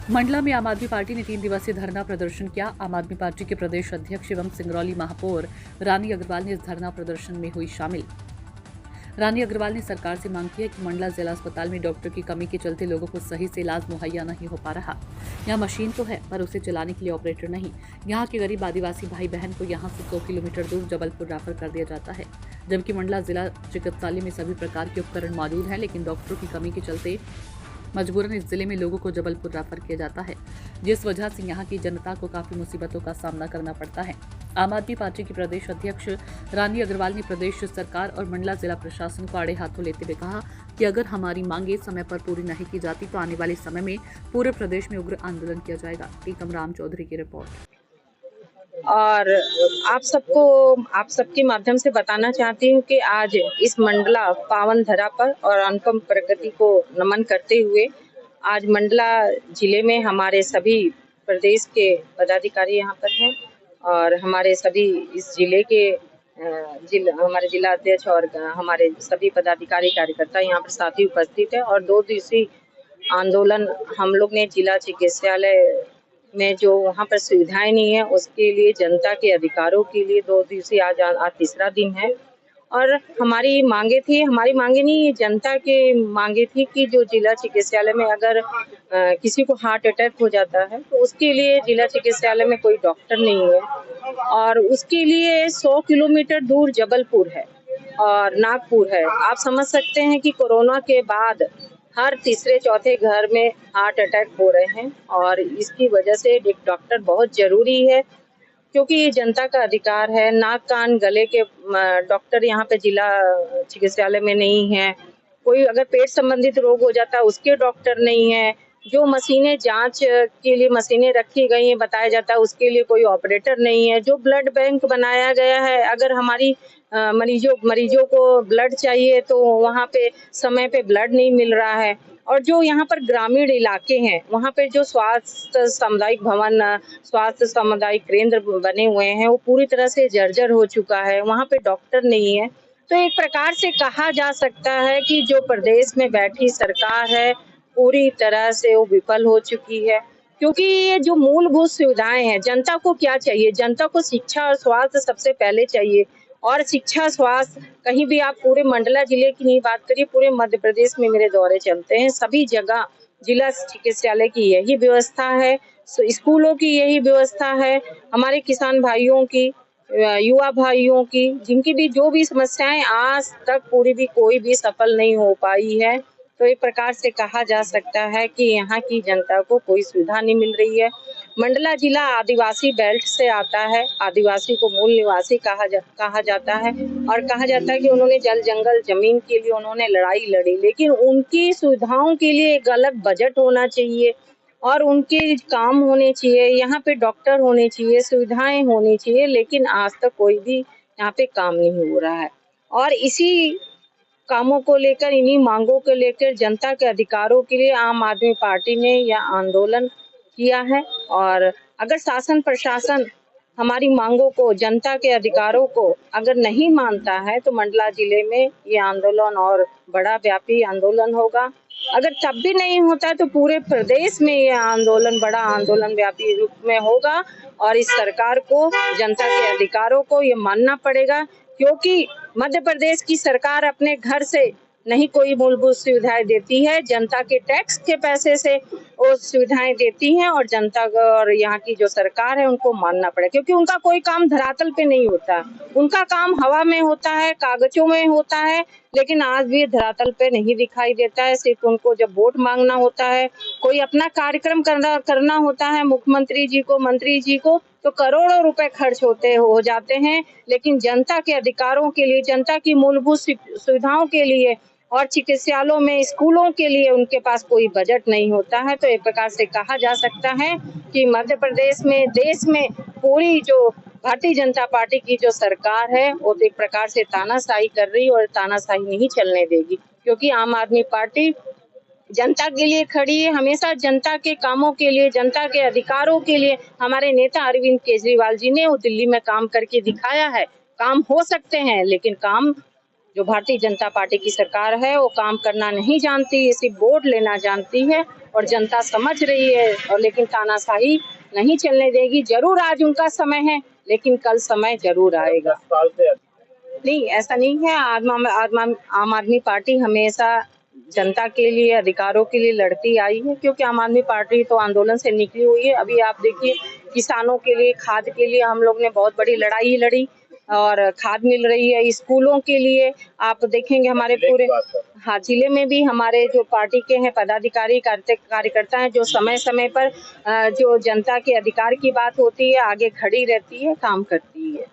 मंडला में आम आदमी पार्टी ने 3 दिवसीय धरना प्रदर्शन किया। आम आदमी पार्टी के प्रदेश अध्यक्ष एवं सिंगरौली महापौर रानी अग्रवाल ने इस धरना प्रदर्शन में हुई शामिल। रानी अग्रवाल ने सरकार से मांग की है कि मंडला जिला अस्पताल में डॉक्टर की कमी के चलते लोगों को सही से इलाज मुहैया नहीं हो पा रहा। यहाँ मशीन तो है पर उसे चलाने के लिए ऑपरेटर नहीं। यहाँ के गरीब आदिवासी भाई बहन को यहाँ से 100 किलोमीटर दूर जबलपुर रेफर कर दिया जाता है, जबकि मंडला जिला चिकित्सालय में सभी प्रकार के उपकरण मौजूद हैं, लेकिन डॉक्टरों की कमी के चलते मजबूरन इस जिले में लोगों को जबलपुर रेफर किया जाता है, जिस वजह से यहाँ की जनता को काफी मुसीबतों का सामना करना पड़ता है। आम आदमी पार्टी की प्रदेश अध्यक्ष रानी अग्रवाल ने प्रदेश सरकार और मंडला जिला प्रशासन को आड़े हाथों लेते हुए कहा कि अगर हमारी मांगे समय पर पूरी नहीं की जाती तो आने वाले समय में पूरे प्रदेश में उग्र आंदोलन किया जाएगा। टीकम राम चौधरी की रिपोर्ट। और आप सबके माध्यम से बताना चाहती हूँ कि आज इस मंडला पावन धरा पर और अनुपम प्रगति को नमन करते हुए आज मंडला जिले में हमारे सभी प्रदेश के पदाधिकारी यहाँ पर हैं और हमारे सभी इस जिले के हमारे जिला अध्यक्ष और हमारे सभी पदाधिकारी कार्यकर्ता यहाँ पर साथी उपस्थित है। और 2 दिवसीय आंदोलन हम लोग ने जिला चिकित्सालय में जो वहाँ पर सुविधाएं नहीं है उसके लिए, जनता के अधिकारों के लिए 2 दिवसीय आज तीसरा दिन है। और हमारी मांगे नहीं, जनता के मांगे थी कि जो जिला चिकित्सालय में अगर किसी को हार्ट अटैक हो जाता है तो उसके लिए जिला चिकित्सालय में कोई डॉक्टर नहीं है और उसके लिए 100 किलोमीटर दूर जबलपुर है और नागपुर है। आप समझ सकते हैं कि कोरोना के बाद हर तीसरे चौथे घर में हार्ट अटैक हो रहे हैं और इसकी वजह से एक डॉक्टर बहुत जरूरी है, क्योंकि ये जनता का अधिकार है। नाक कान गले के डॉक्टर यहाँ पे जिला चिकित्सालय में नहीं है। कोई अगर पेट संबंधित रोग हो जाता है उसके डॉक्टर नहीं है। जो मशीनें जांच के लिए मशीनें रखी गई हैं बताया जाता है उसके लिए कोई ऑपरेटर नहीं है। जो ब्लड बैंक बनाया गया है, अगर हमारी मरीजों को ब्लड चाहिए तो वहाँ पे समय पे ब्लड नहीं मिल रहा है। और जो यहाँ पर ग्रामीण इलाके हैं वहाँ पे जो स्वास्थ्य सामुदायिक भवन, स्वास्थ्य सामुदायिक केंद्र बने हुए हैं वो पूरी तरह से जर्जर हो चुका है, वहाँ पे डॉक्टर नहीं है। तो एक प्रकार से कहा जा सकता है कि जो प्रदेश में बैठी सरकार है पूरी तरह से वो विफल हो चुकी है, क्योंकि ये जो मूलभूत सुविधाएं हैं, जनता को क्या चाहिए? जनता को शिक्षा और स्वास्थ्य सबसे पहले चाहिए। और शिक्षा स्वास्थ्य कहीं भी आप पूरे मंडला जिले की नहीं बात करिए, पूरे मध्य प्रदेश में मेरे दौरे चलते हैं, सभी जगह जिला चिकित्सालय की यही व्यवस्था है, स्कूलों की यही व्यवस्था है, हमारे किसान भाइयों की, युवा भाइयों की, जिनकी भी जो भी समस्याएं आज तक पूरी भी कोई भी सफल नहीं हो पाई है। तो एक प्रकार से कहा जा सकता है कि यहाँ की जनता को कोई सुविधा नहीं मिल रही है। मंडला जिला आदिवासी बेल्ट से आता है, आदिवासी को मूल निवासी कहा जाता है और कहा जाता है कि उन्होंने जल जंगल जमीन के लिए उन्होंने लड़ाई लड़ी, लेकिन उनकी सुविधाओं के लिए एक अलग बजट होना चाहिए और उनके काम होने चाहिए, यहाँ पे डॉक्टर होने चाहिए, सुविधाएं होनी चाहिए, लेकिन आज तक कोई भी यहाँ पे काम नहीं हो रहा है। और इसी कामों को लेकर, इन्हीं मांगों को लेकर, जनता के अधिकारों के लिए आम आदमी पार्टी ने यह आंदोलन किया है। और अगर शासन प्रशासन हमारी मांगों को, जनता के अधिकारों को अगर नहीं मानता है तो मंडला जिले में ये आंदोलन और बड़ा व्यापी आंदोलन होगा। अगर तब भी नहीं होता है तो पूरे प्रदेश में ये आंदोलन बड़ा आंदोलन व्यापी रूप में होगा और इस सरकार को, जनता के अधिकारों को ये मानना पड़ेगा, क्योंकि मध्य प्रदेश की सरकार अपने घर से नहीं कोई मूलभूत सुविधाएं देती है, जनता के टैक्स के पैसे से वो सुविधाएं देती हैं और जनता को और यहाँ की जो सरकार है उनको मानना पड़ेगा, क्योंकि उनका कोई काम धरातल पे नहीं होता, उनका काम हवा में होता है, कागजों में होता है, लेकिन आज भी धरातल पे नहीं दिखाई देता है। सिर्फ उनको जब वोट मांगना होता है, कोई अपना कार्यक्रम करना होता है मुख्यमंत्री जी को, मंत्री जी को, तो करोड़ों रुपए खर्च हो जाते हैं, लेकिन जनता के अधिकारों के लिए, जनता की मूलभूत सुविधाओं के लिए और चिकित्सालयों में, स्कूलों के लिए उनके पास कोई बजट नहीं होता है। तो एक प्रकार से कहा जा सकता है कि मध्य प्रदेश में, देश में पूरी जो भारतीय जनता पार्टी की जो सरकार है वो एक प्रकार से तानाशाही कर रही है और तानाशाही नहीं चलने देगी, क्योंकि आम आदमी पार्टी जनता के लिए खड़ी है, हमेशा जनता के कामों के लिए, जनता के अधिकारों के लिए। हमारे नेता अरविंद केजरीवाल जी ने वो दिल्ली में काम करके दिखाया है, काम हो सकते हैं लेकिन काम जो भारतीय जनता पार्टी की सरकार है वो काम करना नहीं जानती, सिर्फ वोट लेना जानती है और जनता समझ रही है। और लेकिन तानाशाही नहीं चलने देगी। जरूर आज उनका समय है, लेकिन कल समय जरूर आएगा। नहीं, ऐसा नहीं है। आम आदमी पार्टी हमेशा जनता के लिए, अधिकारों के लिए लड़ती आई है, क्योंकि आम आदमी पार्टी तो आंदोलन से निकली हुई है। अभी आप देखिए, किसानों के लिए, खाद के लिए हम लोग ने बहुत बड़ी लड़ाई लड़ी और खाद मिल रही है। स्कूलों के लिए आप देखेंगे हमारे पूरे जिले में भी हमारे जो पार्टी के हैं पदाधिकारी कार्यकर्ता हैं, जो समय समय पर जो जनता के अधिकार की बात होती है आगे खड़ी रहती है, काम करती है।